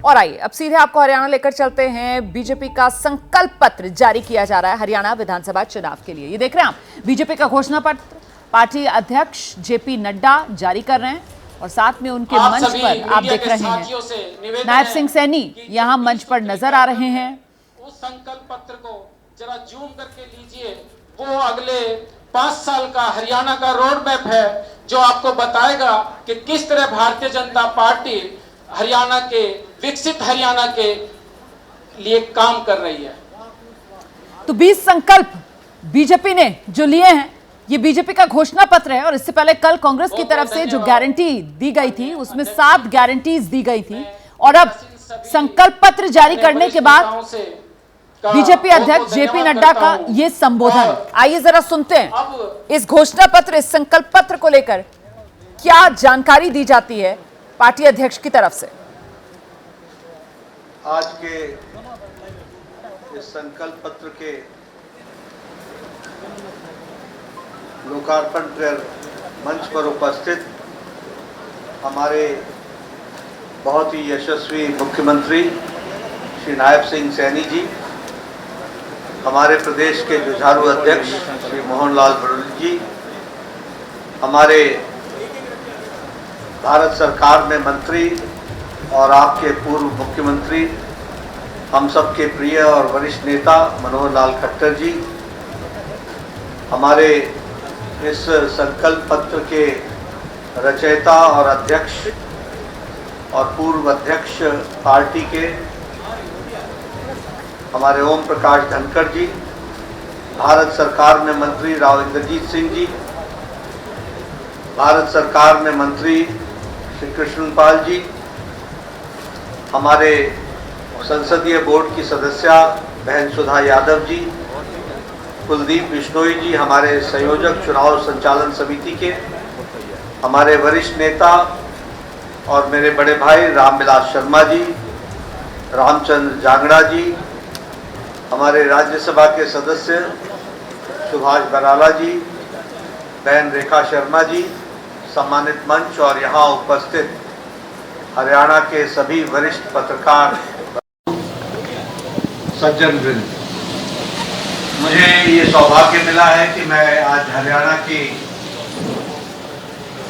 और आइए अब सीधे आपको हरियाणा लेकर चलते हैं। बीजेपी का संकल्प पत्र जारी किया जा रहा है हरियाणा विधानसभा चुनाव के लिए। ये देख रहे हैं आप, बीजेपी का घोषणा पत्र पार्टी अध्यक्ष जेपी नड्डा जारी कर रहे हैं और साथ में उनके मंच पर आप देख रहे हैं नायब सिंह सैनी यहां मंच पर नजर आ रहे हैं। उस संकल्प पत्र को जरा जूम करके लीजिए। वो अगले 5 साल का हरियाणा का रोड मैप है जो आपको बताएगा कि किस तरह भारतीय जनता पार्टी हरियाणा के विकसित हरियाणा के लिए काम कर रही है। तो 20 संकल्प बीजेपी ने जो लिए हैं, ये बीजेपी का घोषणा पत्र है और इससे पहले कल कांग्रेस की तरफ से जो गारंटी दी गई थी उसमें 7 गारंटीज दी गई थी और अब संकल्प पत्र जारी करने के बाद बीजेपी अध्यक्ष जेपी नड्डा का ये संबोधन, आइए जरा सुनते हैं इस घोषणा पत्र, इस संकल्प पत्र को लेकर क्या जानकारी दी जाती है पार्टी अध्यक्ष की तरफ से। आज के इस संकल्प पत्र के लोकार्पण कर मंच पर उपस्थित हमारे बहुत ही यशस्वी मुख्यमंत्री श्री नायब सिंह सैनी जी, हमारे प्रदेश के जुझारू अध्यक्ष श्री मोहन लाल बड़ौली जी, हमारे भारत सरकार में मंत्री और आपके पूर्व मुख्यमंत्री, हम सबके प्रिय और वरिष्ठ नेता मनोहर लाल खट्टर जी, हमारे इस संकल्प पत्र के रचयिता और अध्यक्ष और पूर्व अध्यक्ष पार्टी के हमारे ओम प्रकाश धनखड़ जी, भारत सरकार में मंत्री राव इंद्रजीत सिंह जी, भारत सरकार में मंत्री श्री कृष्णपाल जी, हमारे संसदीय बोर्ड की सदस्या बहन सुधा यादव जी, कुलदीप बिश्नोई जी, हमारे संयोजक चुनाव संचालन समिति के, हमारे वरिष्ठ नेता और मेरे बड़े भाई रामविलास शर्मा जी, रामचंद्र जांगड़ा जी, हमारे राज्यसभा के सदस्य सुभाष बराला जी, बहन रेखा शर्मा जी, सम्मानित मंच और यहाँ उपस्थित हरियाणा के सभी वरिष्ठ पत्रकार सज्जन वृंद, मुझे ये सौभाग्य मिला है कि मैं आज हरियाणा की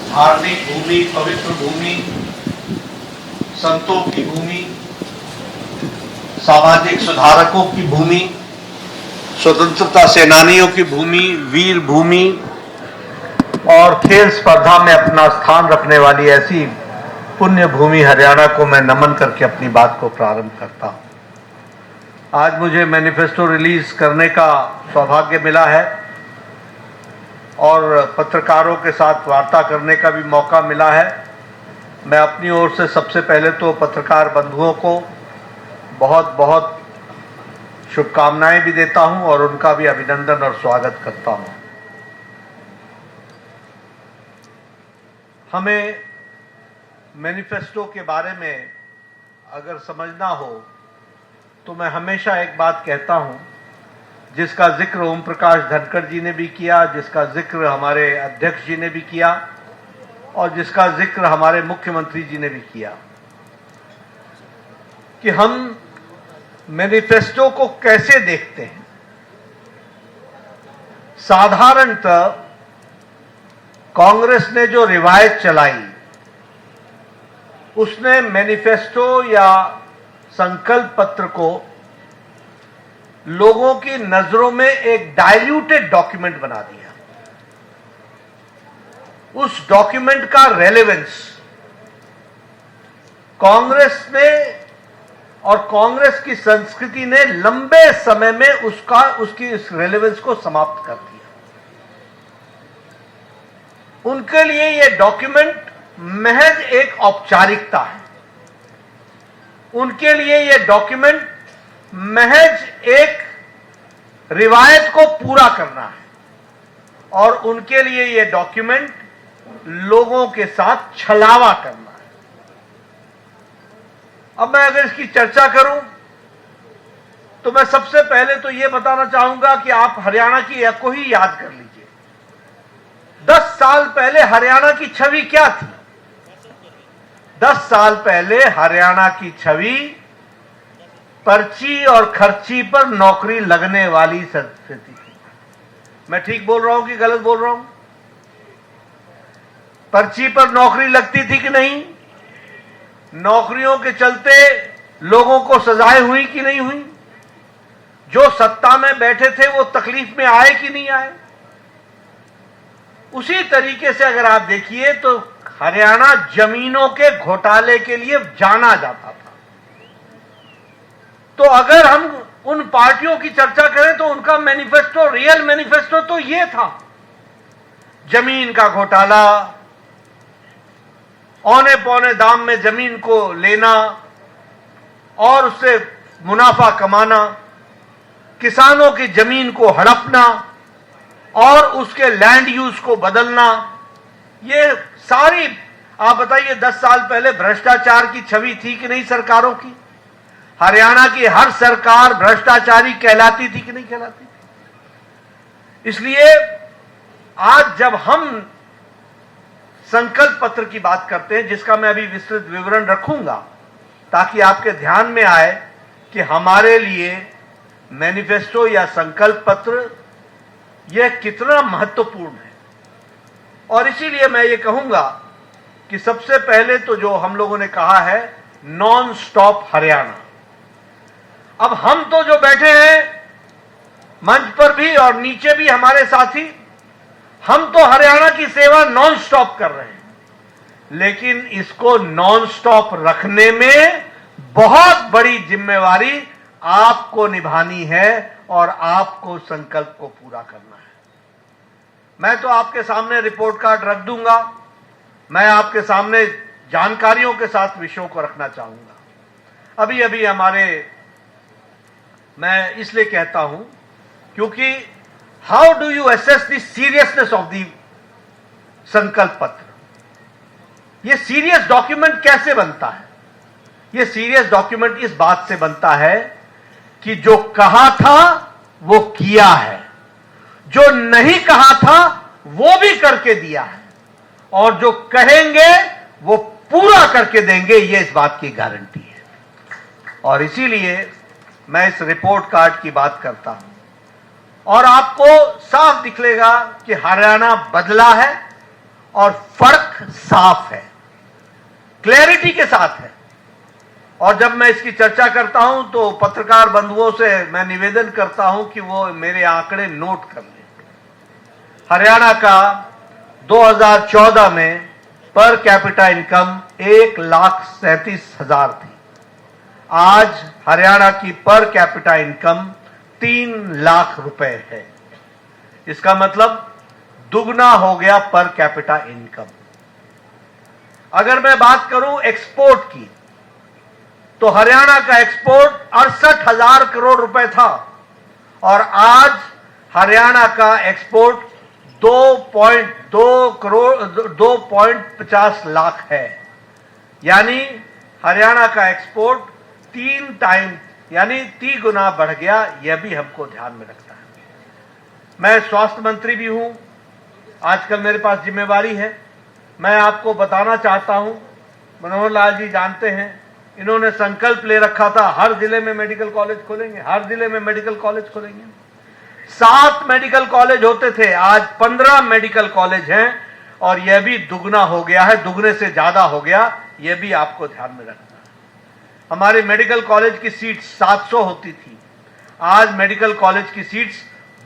धार्मिक भूमि, पवित्र भूमि, संतों की भूमि, सामाजिक सुधारकों की भूमि, स्वतंत्रता सेनानियों की भूमि, वीर भूमि और खेल स्पर्धा में अपना स्थान रखने वाली ऐसी पुण्य भूमि हरियाणा को मैं नमन करके अपनी बात को प्रारंभ करता हूं। आज मुझे मैनिफेस्टो रिलीज करने का सौभाग्य मिला है और पत्रकारों के साथ वार्ता करने का भी मौका मिला है। मैं अपनी ओर से सबसे पहले तो पत्रकार बंधुओं को बहुत बहुत शुभकामनाएं भी देता हूं और उनका भी अभिनंदन और स्वागत करता हूं। हमें मैनिफेस्टो के बारे में अगर समझना हो तो मैं हमेशा एक बात कहता हूं, जिसका जिक्र ओम प्रकाश धनखड़ जी ने भी किया, जिसका जिक्र हमारे अध्यक्ष जी ने भी किया और जिसका जिक्र हमारे मुख्यमंत्री जी ने भी किया, कि हम मैनिफेस्टो को कैसे देखते हैं। साधारणतः कांग्रेस ने जो रिवायत चलाई उसने मैनिफेस्टो या संकल्प पत्र को लोगों की नजरों में एक डाइल्यूटेड डॉक्यूमेंट बना दिया। उस डॉक्यूमेंट का रेलेवेंस कांग्रेस ने और कांग्रेस की संस्कृति ने लंबे समय में उसकी इस रेलेवेंस को समाप्त कर दिया। उनके लिए यह डॉक्यूमेंट महज एक औपचारिकता है, उनके लिए यह डॉक्यूमेंट महज एक रिवायत को पूरा करना है और उनके लिए यह डॉक्यूमेंट लोगों के साथ छलावा करना है। अब मैं अगर इसकी चर्चा करूं तो मैं सबसे पहले तो यह बताना चाहूंगा कि आप हरियाणा की को ही याद कर लीजिए। 10 साल पहले हरियाणा की छवि क्या थी? 10 साल पहले हरियाणा की छवि पर्ची और खर्ची पर नौकरी लगने वाली स्थिति थी। मैं ठीक बोल रहा हूं कि गलत बोल रहा हूं? पर्ची पर नौकरी लगती थी कि नहीं? नौकरियों के चलते लोगों को सजाएं हुई कि नहीं हुई? जो सत्ता में बैठे थे वो तकलीफ में आए कि नहीं आए? उसी तरीके से अगर आप देखिए तो हरियाणा जमीनों के घोटाले के लिए जाना जाता था। तो अगर हम उन पार्टियों की चर्चा करें तो उनका मैनिफेस्टो, रियल मैनिफेस्टो तो ये था, जमीन का घोटाला, औने पौने दाम में जमीन को लेना और उससे मुनाफा कमाना, किसानों की जमीन को हड़पना और उसके लैंड यूज को बदलना। ये सारी, आप बताइए 10 साल पहले भ्रष्टाचार की छवि थी कि नहीं सरकारों की? हरियाणा की हर सरकार भ्रष्टाचारी कहलाती थी कि नहीं कहलाती थी? इसलिए आज जब हम संकल्प पत्र की बात करते हैं, जिसका मैं अभी विस्तृत विवरण रखूंगा ताकि आपके ध्यान में आए कि हमारे लिए मैनिफेस्टो या संकल्प पत्र यह कितना महत्वपूर्ण है। और इसीलिए मैं ये कहूंगा कि सबसे पहले तो जो हम लोगों ने कहा है, नॉन स्टॉप हरियाणा। अब हम तो जो बैठे हैं मंच पर भी और नीचे भी हमारे साथी, हम तो हरियाणा की सेवा नॉन स्टॉप कर रहे हैं, लेकिन इसको नॉन स्टॉप रखने में बहुत बड़ी जिम्मेवारी आपको निभानी है और आपको संकल्प को पूरा करना है। मैं तो आपके सामने रिपोर्ट कार्ड रख दूंगा, मैं आपके सामने जानकारियों के साथ विषयों को रखना चाहूंगा। अभी अभी मैं इसलिए कहता हूं क्योंकि how do you assess the seriousness of the संकल्प पत्र? यह सीरियस डॉक्यूमेंट कैसे बनता है? यह सीरियस डॉक्यूमेंट इस बात से बनता है कि जो कहा था वो किया है, जो नहीं कहा था वो भी करके दिया है, और जो कहेंगे वो पूरा करके देंगे, ये इस बात की गारंटी है। और इसीलिए मैं इस रिपोर्ट कार्ड की बात करता हूं और आपको साफ दिखलेगा कि हरियाणा बदला है और फर्क साफ है, क्लैरिटी के साथ है। और जब मैं इसकी चर्चा करता हूं तो पत्रकार बंधुओं से मैं निवेदन करता हूं कि वो मेरे आंकड़े नोट कर लें। हरियाणा का 2014 में पर कैपिटा इनकम 1,37,000 थी। आज हरियाणा की पर कैपिटा इनकम 3 लाख रुपए है। इसका मतलब दुगना हो गया पर कैपिटा इनकम। अगर मैं बात करूं एक्सपोर्ट की, तो हरियाणा का एक्सपोर्ट 68,000 करोड़ रुपए था और आज हरियाणा का एक्सपोर्ट 2.50 लाख है। यानी हरियाणा का एक्सपोर्ट 3 टाइम यानी 3 गुना बढ़ गया। यह भी हमको ध्यान में रखना है। मैं स्वास्थ्य मंत्री भी हूं, आजकल मेरे पास जिम्मेवारी है। मैं आपको बताना चाहता हूं, मनोहर लाल जी जानते हैं, इन्होंने संकल्प ले रखा था हर जिले में मेडिकल कॉलेज खोलेंगे, हर जिले में मेडिकल कॉलेज खोलेंगे। 7 मेडिकल कॉलेज होते थे, आज 15 मेडिकल कॉलेज हैं और यह भी दुगना हो गया है, दुगने से ज्यादा हो गया। यह भी आपको ध्यान में रखना है। हमारे मेडिकल कॉलेज की सीट 700 होती थी, आज मेडिकल कॉलेज की सीट्स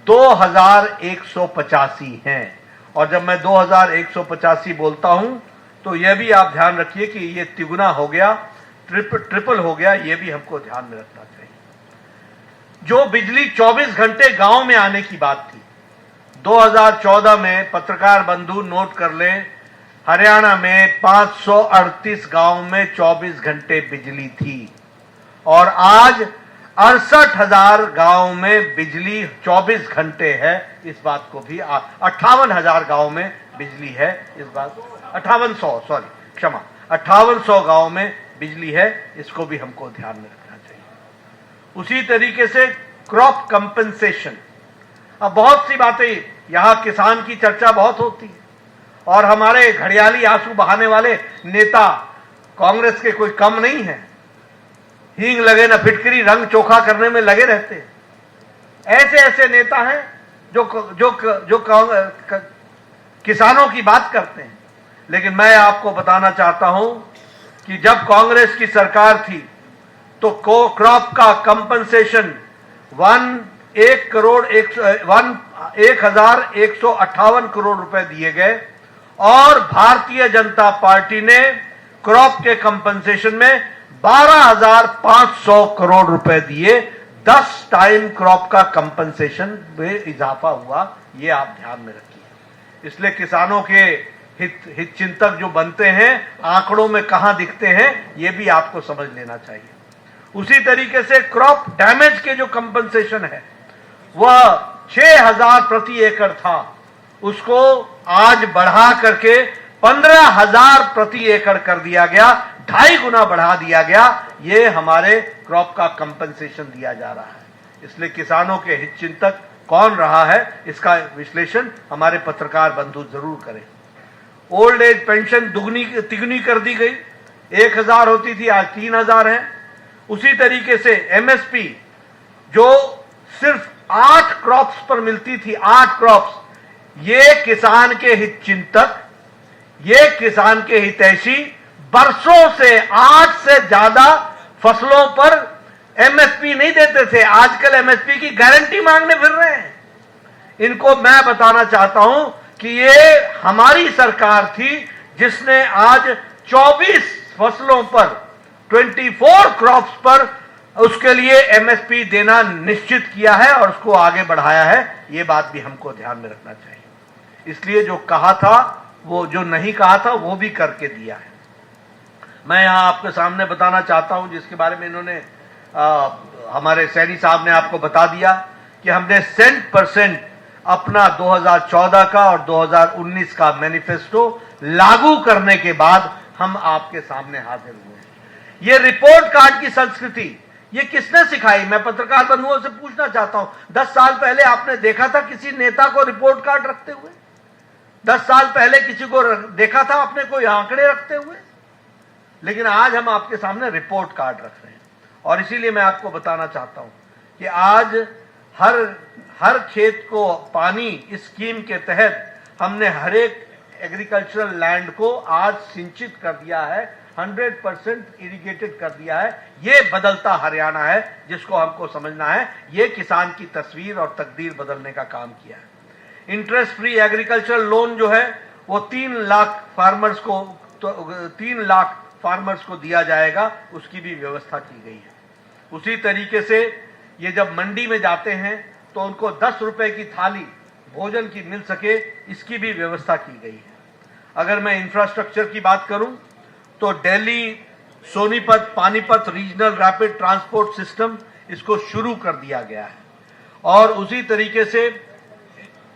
2185 हैं। और जब मैं 2185 बोलता हूं तो यह भी आप ध्यान रखिए कि यह तिगुना हो गया, ट्रिपल हो गया। यह भी हमको ध्यान में रखना चाहिए। जो बिजली 24 घंटे गांव में आने की बात थी, 2014 में पत्रकार बंधु नोट कर लें, हरियाणा में 538 गांव में 24 घंटे बिजली थी और आज 68,000 गांव में बिजली 24 घंटे है। इस बात को भी 58,000 गांव में बिजली है। इस बात 5800 गांव में बिजली है। इसको भी हमको ध्यान में रखना चाहिए। उसी तरीके से क्रॉप कंपनसेशन, अब बहुत सी बातें, यहां किसान की चर्चा बहुत होती है और हमारे घड़ियाली आंसू बहाने वाले नेता कांग्रेस के कोई कम नहीं है, हींग लगे न फिटकरी, रंग चोखा करने में लगे रहते हैं। ऐसे ऐसे नेता हैं जो किसानों की बात करते हैं। लेकिन मैं आपको बताना चाहता हूं कि जब कांग्रेस की सरकार थी तो क्रॉप का कंपनसेशन 1,158 करोड़ रुपए दिए गए और भारतीय जनता पार्टी ने क्रॉप के कंपनसेशन में 12,500 करोड़ रुपए दिए। 10 टाइम क्रॉप का कंपनसेशन में इजाफा हुआ, ये आप ध्यान में रखिए। इसलिए किसानों के हित चिंतक जो बनते हैं, आंकड़ों में कहां दिखते हैं, ये भी आपको समझ लेना चाहिए। उसी तरीके से क्रॉप डैमेज के जो कंपनसेशन है वह 6,000 प्रति एकड़ था, उसको आज बढ़ा करके 15,000 प्रति एकड़ कर दिया गया, 2.5 गुना बढ़ा दिया गया। ये हमारे क्रॉप का कंपनसेशन दिया जा रहा है। इसलिए किसानों के हित चिंतक कौन रहा है, इसका विश्लेषण हमारे पत्रकार बंधु जरूर करें। ओल्ड एज पेंशन तिगुनी कर दी गई, 1,000 होती थी, आज 3,000 है। उसी तरीके से एमएसपी जो सिर्फ 8 क्रॉप्स पर मिलती थी, 8 क्रॉप्स, ये किसान के हित चिंतक, ये किसान के हितैषी बरसों से 8 से ज्यादा फसलों पर एमएसपी नहीं देते थे, आजकल एमएसपी की गारंटी मांगने फिर रहे हैं। इनको मैं बताना चाहता हूं कि ये हमारी सरकार थी जिसने आज 24 फसलों पर, 24 क्रॉप्स पर उसके लिए एमएसपी देना निश्चित किया है और उसको आगे बढ़ाया है। ये बात भी हमको ध्यान में रखना चाहिए। इसलिए जो कहा था, वो जो नहीं कहा था, वो भी करके दिया है। मैं यहां आपके सामने बताना चाहता हूं, जिसके बारे में इन्होंने हमारे सैनी साहब ने आपको बता दिया कि हमने 100% अपना 2014 का और 2019 का मैनिफेस्टो लागू करने के बाद हम आपके सामने हाजिर हुए। ये रिपोर्ट कार्ड की संस्कृति ये किसने सिखाई? मैं पत्रकार बंधुओं से पूछना चाहता हूं, 10 साल पहले आपने देखा था किसी नेता को रिपोर्ट कार्ड रखते हुए? 10 साल पहले किसी को देखा था आपने कोई आंकड़े रखते हुए? लेकिन आज हम आपके सामने रिपोर्ट कार्ड रख रहे हैं। और इसीलिए मैं आपको बताना चाहता हूं कि आज हर खेत को पानी स्कीम के तहत हमने हर एक एग्रीकल्चरल लैंड को आज सिंचित कर दिया है, 100% इरिगेटेड कर दिया है। ये बदलता हरियाणा है जिसको हमको समझना है। ये किसान की तस्वीर और तकदीर बदलने का काम किया है। इंटरेस्ट फ्री एग्रीकल्चरल लोन जो है वो 3 लाख फार्मर्स को दिया जाएगा, उसकी भी व्यवस्था की गई है। उसी तरीके से ये जब मंडी में जाते हैं तो उनको 10 रुपए की थाली भोजन की मिल सके, इसकी भी व्यवस्था की गई है। अगर मैं इंफ्रास्ट्रक्चर की बात करूं तो Delhi Sonipat Panipat regional rapid transport system, इसको शुरू कर दिया गया है। और उसी तरीके से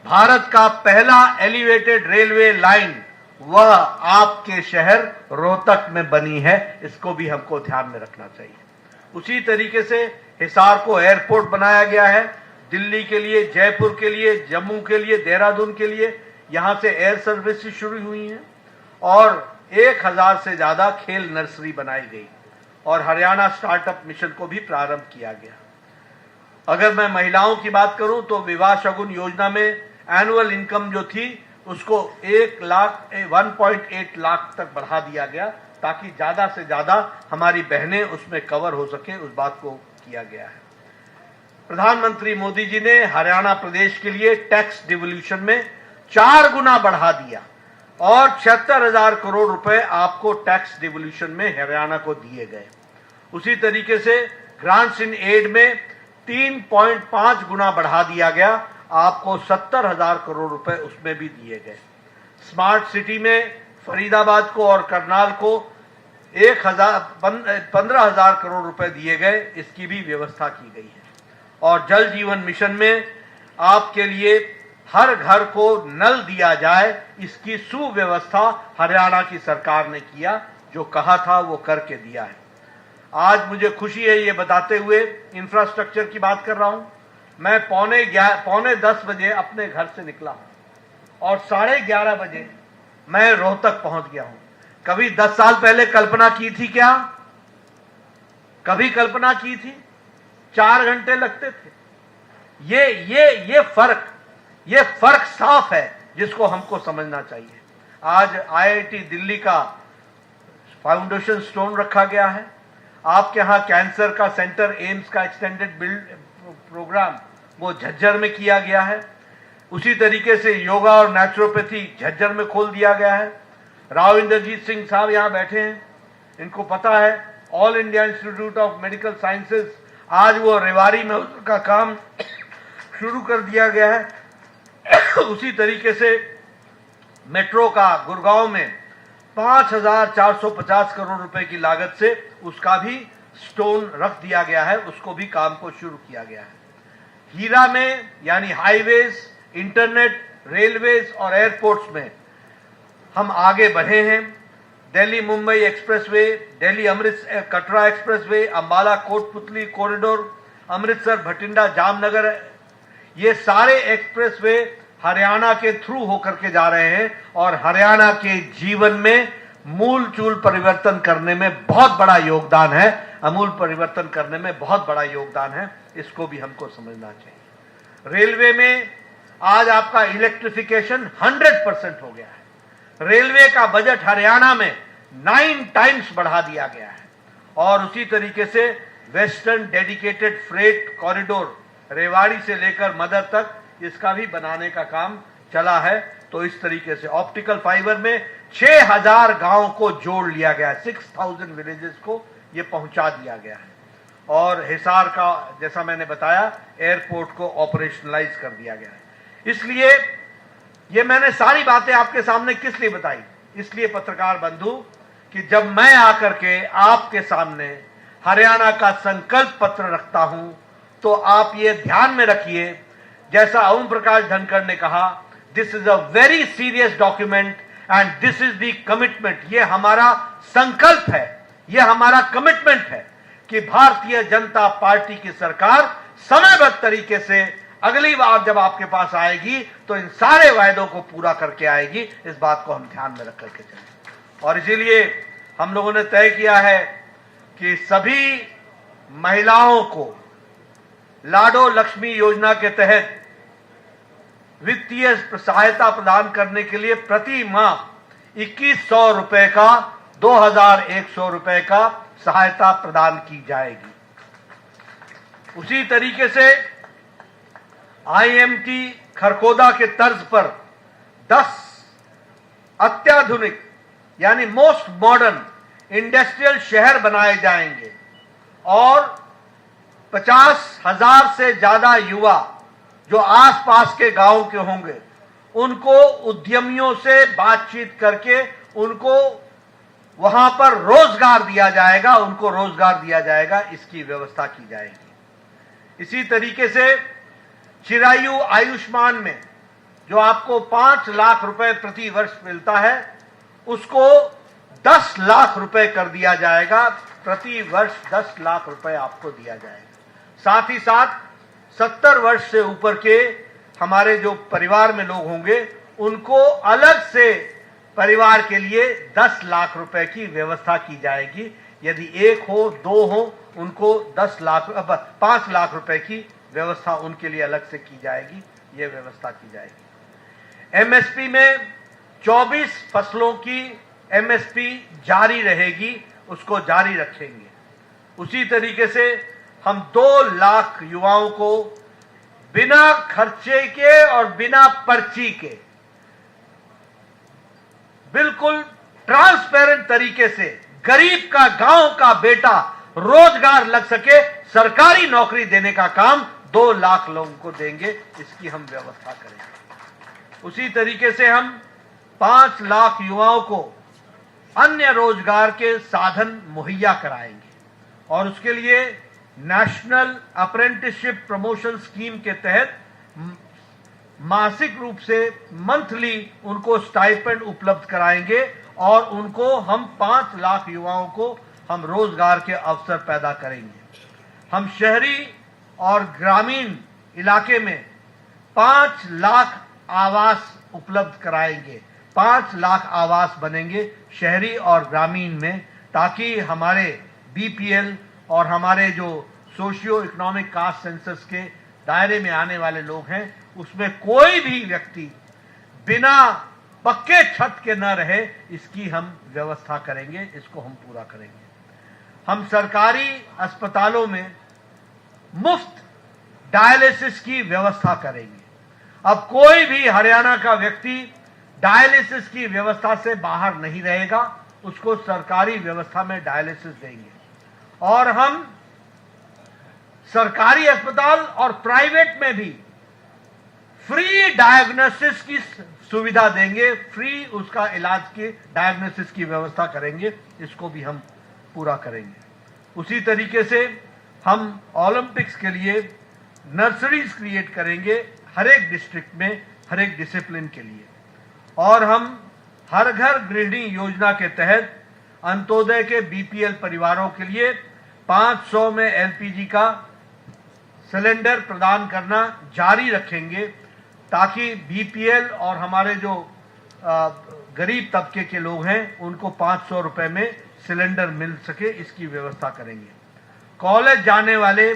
भारत का पहला एलिवेटेड रेलवे लाइन वह आपके शहर रोहतक में बनी है, इसको भी हमको ध्यान में रखना चाहिए। उसी तरीके से हिसार को एयरपोर्ट बनाया गया है, दिल्ली के लिए, जयपुर के लिए, जम्मू के लिए, देहरादून के लिए यहां से एयर सर्विसेज शुरू हुई हैं और 1000 से ज्यादा खेल नर्सरी बनाई गई और हरियाणा स्टार्टअप मिशन को भी प्रारंभ किया गया। अगर मैं महिलाओं की बात करूं तो विवाह शगुन योजना में एनुअल इनकम जो थी उसको 1.8 लाख तक बढ़ा दिया गया ताकि ज्यादा से ज्यादा हमारी बहनें उसमें कवर हो सके, उस बात को किया गया है। प्रधानमंत्री मोदी जी ने हरियाणा प्रदेश के लिए टैक्स डिवोल्यूशन में 4 गुना बढ़ा दिया और 76,000 करोड़ रुपए आपको टैक्स डिवोल्यूशन में हरियाणा को दिए गए। उसी तरीके से ग्रांट्स इन एड में 3.5 गुना बढ़ा दिया गया, आपको 70,000 करोड़ रुपए उसमें भी दिए गए। स्मार्ट सिटी में फरीदाबाद को और करनाल को 15,000 करोड़ रुपए दिए गए, इसकी भी व्यवस्था की गई है। और जल जीवन मिशन में आपके लिए हर घर को नल दिया जाए, इसकी सुव्यवस्था हरियाणा की सरकार ने किया, जो कहा था वो करके दिया है। आज मुझे खुशी है ये बताते हुए, इंफ्रास्ट्रक्चर की बात कर रहा हूं, मैं पौने 10 बजे अपने घर से निकला हूं और 11:30 बजे मैं रोहतक पहुंच गया हूं। कभी 10 साल पहले कल्पना की थी क्या? कभी कल्पना की थी? 4 घंटे लगते थे। ये फर्क साफ है जिसको हमको समझना चाहिए। आज आईआईटी दिल्ली का फाउंडेशन स्टोन रखा गया है। आपके यहां कैंसर का सेंटर, एम्स का एक्सटेंडेड बिल्ड प्रोग्राम वो झज्जर में किया गया है। उसी तरीके से योगा और नेचुरोपैथी झज्जर में खोल दिया गया है। राव इंद्रजीत सिंह साहब यहां बैठे हैं, इनको पता है। All India institute of medical sciences, आज वो रेवाड़ी में उसका काम शुरू कर दिया गया है। उसी तरीके से मेट्रो का गुड़गांव में 5,450 करोड़ रुपए की लागत से उसका भी स्टोन रख दिया गया है, उसको भी काम को शुरू किया गया है। हीरा में यानी हाईवेज, इंटरनेट, रेलवेज और एयरपोर्ट्स में हम आगे बढ़े हैं। Delhi Mumbai expressway, Delhi Amritsar Katra expressway, Ambala Kotputli corridor, Amritsar Bathinda Jamnagar, ये सारे एक्सप्रेसवे हरियाणा के थ्रू होकर के जा रहे हैं और हरियाणा के जीवन में मूल चूल परिवर्तन करने में बहुत बड़ा योगदान है। अमूल परिवर्तन करने में बहुत बड़ा योगदान है, इसको भी हमको समझना चाहिए। रेलवे में आज आपका इलेक्ट्रिफिकेशन 100% हो गया है। रेलवे का बजट हरियाणा में 9 टाइम्स बढ़ा दिया गया है और उसी तरीके से western dedicated freight corridor Rewari से लेकर मदर तक इसका भी बनाने का काम चला है। तो इस तरीके से ऑप्टिकल फाइबर में 6,000 गांव को जोड़ लिया गया है, 6,000 विलेजेस को ये पहुंचा दिया गया है। और हिसार का, जैसा मैंने बताया, एयरपोर्ट को ऑपरेशनलाइज कर दिया गया है। इसलिए ये मैंने सारी बातें आपके सामने किस लिए बताई? इसलिए पत्रकार बंधु कि जब मैं आकर के आपके सामने हरियाणा का संकल्प पत्र रखता हूं तो आप ये ध्यान में रखिए, जैसा ओम प्रकाश धनखड़ ने कहा, this is a very serious document and this is the commitment. ये हमारा संकल्प है, ये हमारा कमिटमेंट है कि भारतीय जनता पार्टी की सरकार समयबद्ध तरीके से अगली बार जब आपके पास आएगी तो इन सारे वायदों को पूरा करके आएगी। इस बात को हम ध्यान में रख करके चलें और इसीलिए हम लोगों ने तय किया है कि सभी महिलाओं को लाडो लक्ष्मी योजना के तहत वित्तीय सहायता प्रदान करने के लिए प्रति माह 2,100 रुपए का 2,100 रुपए का सहायता प्रदान की जाएगी। उसी तरीके से आईएमटी खरखोदा के तर्ज पर 10 अत्याधुनिक यानी मोस्ट मॉडर्न इंडस्ट्रियल शहर बनाए जाएंगे और 50,000 से ज्यादा युवा जो आसपास के गांव के होंगे उनको उद्यमियों से बातचीत करके उनको वहां पर रोजगार दिया जाएगा, उनको रोजगार दिया जाएगा, इसकी व्यवस्था की जाएगी। इसी तरीके से चिरायु आयुष्मान में जो आपको 5 लाख रुपए प्रति वर्ष मिलता है उसको 10 लाख रुपए कर दिया जाएगा। प्रति वर्ष 10 लाख रुपए आपको दिया जाएगा। साथ ही साथ 70 वर्ष से ऊपर के हमारे जो परिवार में लोग होंगे उनको अलग से परिवार के लिए 10 लाख रुपए की व्यवस्था की जाएगी। यदि 1 हो 2 हो उनको 5 लाख रुपए की व्यवस्था उनके लिए अलग से की जाएगी, यह व्यवस्था की जाएगी। एमएसपी में 24 फसलों की एमएसपी जारी रहेगी, उसको जारी रखेंगे। उसी तरीके से हम 2 लाख युवाओं को बिना खर्चे के और बिना पर्ची के बिल्कुल ट्रांसपेरेंट तरीके से गरीब का, गांव का बेटा रोजगार लग सके, सरकारी नौकरी देने का काम 2 लाख लोगों को देंगे, इसकी हम व्यवस्था करेंगे। उसी तरीके से हम 5 लाख युवाओं को अन्य रोजगार के साधन मुहैया कराएंगे और उसके लिए नेशनल अप्रेंटिसशिप प्रमोशन स्कीम के तहत मासिक रूप से मंथली उनको स्टाइपेंड उपलब्ध कराएंगे और उनको हम 5 लाख युवाओं को हम रोजगार के अवसर पैदा करेंगे। हम शहरी और ग्रामीण इलाके में 5 लाख आवास उपलब्ध कराएंगे 5 लाख आवास बनेंगे शहरी और ग्रामीण में, ताकि हमारे बीपीएल और हमारे जो सोशियो इकोनॉमिक कास्ट सेंसस के दायरे में आने वाले लोग हैं, उसमें कोई भी व्यक्ति बिना पक्के छत के न रहे, इसकी हम व्यवस्था करेंगे, इसको हम पूरा करेंगे। हम सरकारी अस्पतालों में मुफ्त डायलिसिस की व्यवस्था करेंगे। अब कोई भी हरियाणा का व्यक्ति डायलिसिस की व्यवस्था से बाहर नहीं रहेगा, उसको सरकारी व्यवस्था में डायलिसिस देंगे। और हम सरकारी अस्पताल और प्राइवेट में भी फ्री डायग्नोसिस की सुविधा देंगे, फ्री उसका इलाज की डायग्नोसिस की व्यवस्था करेंगे, इसको भी हम पूरा करेंगे। उसी तरीके से हम ओलंपिक्स के लिए नर्सरीज क्रिएट करेंगे हर एक डिस्ट्रिक्ट में, हर एक डिसिप्लिन के लिए। और हम हर घर गृहिणी योजना के तहत अंत्योदय के बीपीएल परिवारों के लिए 500 में एलपीजी का सिलेंडर प्रदान करना जारी रखेंगे, ताकि बीपीएल और हमारे जो गरीब तबके के लोग हैं उनको 500 रुपए में सिलेंडर मिल सके, इसकी व्यवस्था करेंगे। कॉलेज जाने वाले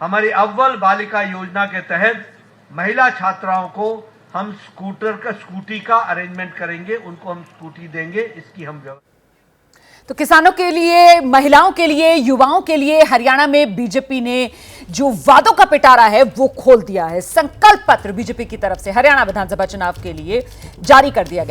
हमारी अव्वल बालिका योजना के तहत महिला छात्राओं को हम स्कूटी का अरेंजमेंट करेंगे, उनको हम स्कूटी देंगे, इसकी हम व्यवस्था। तो किसानों के लिए, महिलाओं के लिए, युवाओं के लिए हरियाणा में बीजेपी ने जो वादों का पिटारा है वो खोल दिया है। संकल्प पत्र बीजेपी की तरफ से हरियाणा विधानसभा चुनाव के लिए जारी कर दिया गया।